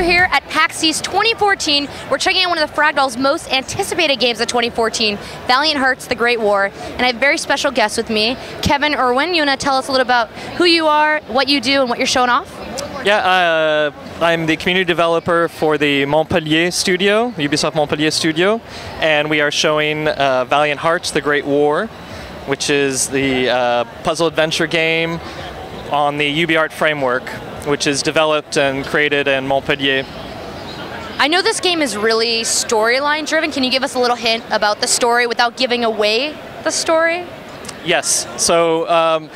here at PAX East 2014. We're checking out one of the Fragdol's most anticipated games of 2014, Valiant Hearts, The Great War. And I have a very special guest with me, Kevin Erwin. You want to tell us a little about who you are, what you do, and what you're showing off? Yeah, I'm the community developer for the Montpellier studio, Ubisoft Montpellier studio, and we are showing Valiant Hearts, The Great War, which is the puzzle adventure game on the UbiArt Framework, which is developed and created in Montpellier. I know this game is really storyline driven. Can you give us a little hint about the story without giving away the story? Yes. So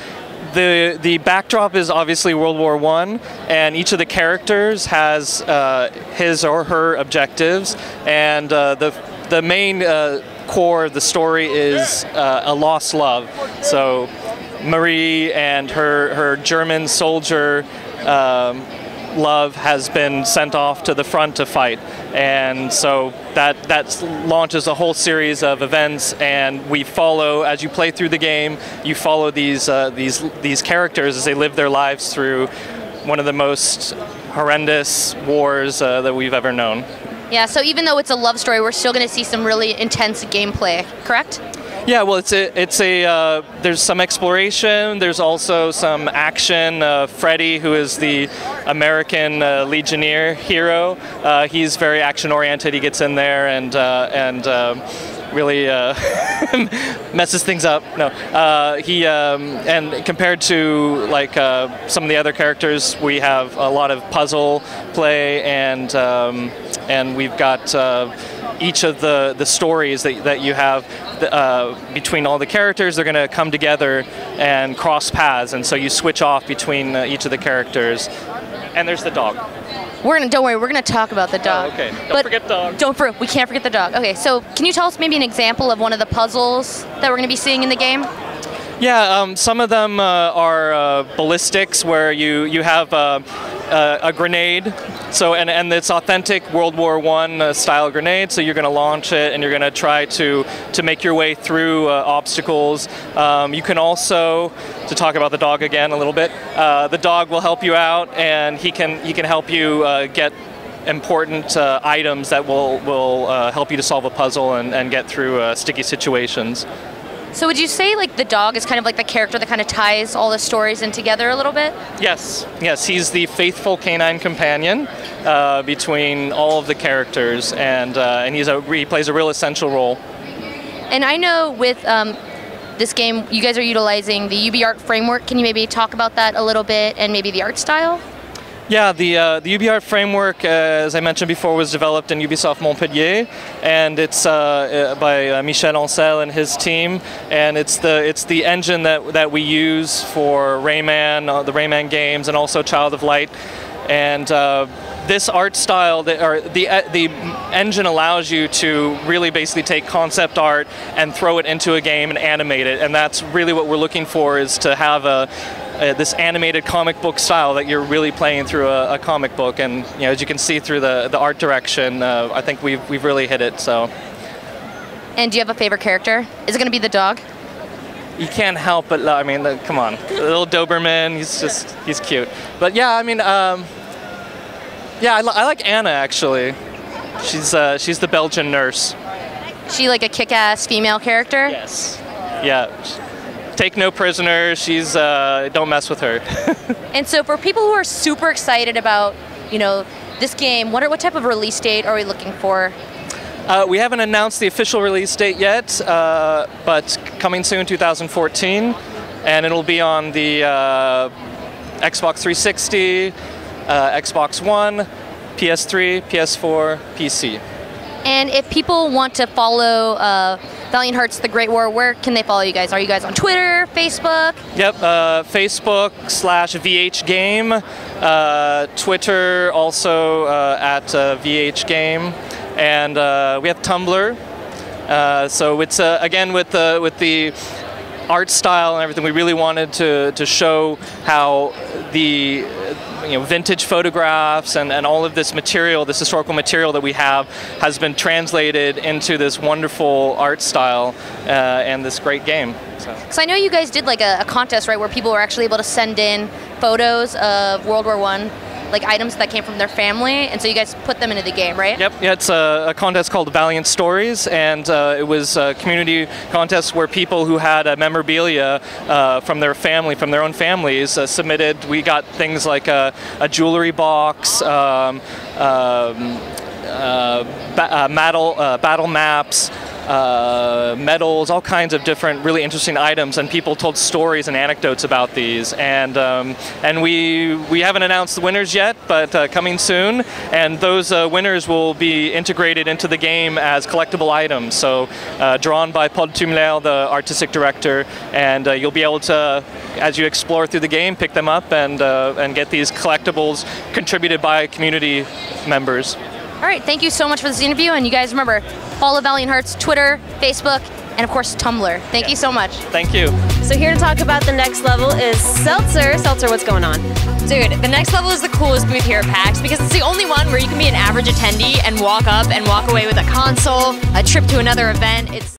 the backdrop is obviously World War I, and each of the characters has his or her objectives, and the main core of the story is a lost love. So Marie and her German soldier love has been sent off to the front to fight, and so that launches a whole series of events, and we follow, as you play through the game, you follow these characters as they live their lives through one of the most horrendous wars that we've ever known. Yeah, so even though it's a love story, we're still going to see some really intense gameplay, correct? Yeah, well, there's some exploration. There's also some action. Freddy, who is the American Legionnaire hero, he's very action-oriented. He gets in there and really messes things up. No, and compared to like some of the other characters, we have a lot of puzzle play, and we've got each of the stories that you have between all the characters. They're going to come together and cross paths, and so you switch off between each of the characters. And there's the dog. Don't worry, we're gonna talk about the dog. Oh, okay, don't forget the dog. We can't forget the dog. Okay, so can you tell us maybe an example of one of the puzzles that we're gonna be seeing in the game? Yeah, some of them are ballistics, where you have a grenade. So and it's authentic World War I style grenade. So you're going to launch it, and you're going to try to make your way through obstacles. You can also, to talk about the dog again a little bit, the dog will help you out, and he can help you get important items that will help you to solve a puzzle and get through sticky situations. So would you say like the dog is kind of like the character that kind of ties all the stories in together a little bit? Yes, he's the faithful canine companion between all of the characters, and he plays a real essential role. And I know with this game, you guys are utilizing the UbiArt Framework. Can you maybe talk about that a little bit, and maybe the art style? Yeah, the UbiArt Framework, as I mentioned before, was developed in Ubisoft Montpellier, and it's by Michel Ancel and his team, and it's the engine that we use for Rayman, the Rayman games, and also Child of Light, and this art style, the engine allows you to really basically take concept art and throw it into a game and animate it, and that's really what we're looking for, is to have this animated comic book style that you're really playing through a comic book, and as you can see through the art direction, I think we've really hit it. So. And do you have a favorite character? Is it going to be the dog? You can't help but I mean, come on, little Doberman. He's cute. But yeah, I mean, yeah, I like Anna actually. She's the Belgian nurse. She like a kick-ass female character? Yes. Yeah. Take no prisoners. She's don't mess with her. And so for people who are super excited about, this game, what type of release date are we looking for? We haven't announced the official release date yet, but coming soon, 2014, and it'll be on the Xbox 360, Xbox One, PS3, PS4, PC. And if people want to follow Valiant Hearts, The Great War, where can they follow you guys? Are you guys on Twitter, Facebook? Yep, Facebook/VHGame, Twitter also at VHGame, and we have Tumblr. So it's again with the art style and everything, we really wanted to show how the vintage photographs and all of this material, this historical material that we have, has been translated into this wonderful art style and this great game. So I know you guys did like a contest, right, where people were actually able to send in photos of World War I like items that came from their family, and so you guys put them into the game, right? Yep. Yeah, it's a contest called Valiant Stories, and it was a community contest where people who had memorabilia from their family, from their own families, submitted. We got things like a jewelry box, battle maps, medals, all kinds of different really interesting items, and people told stories and anecdotes about these. And we haven't announced the winners yet, but coming soon. And those winners will be integrated into the game as collectible items. So drawn by Paul Tumler, the artistic director, and you'll be able to, as you explore through the game, pick them up and get these collectibles contributed by community members. All right, thank you so much for this interview, and you guys remember, follow Valiant Hearts, Twitter, Facebook, and of course Tumblr. Thank you so much. Thank you. So here to talk about the next level is Seltzer. Seltzer, what's going on? Dude, the next level is the coolest booth here at PAX because it's the only one where you can be an average attendee and walk up and walk away with a console, a trip to another event. It's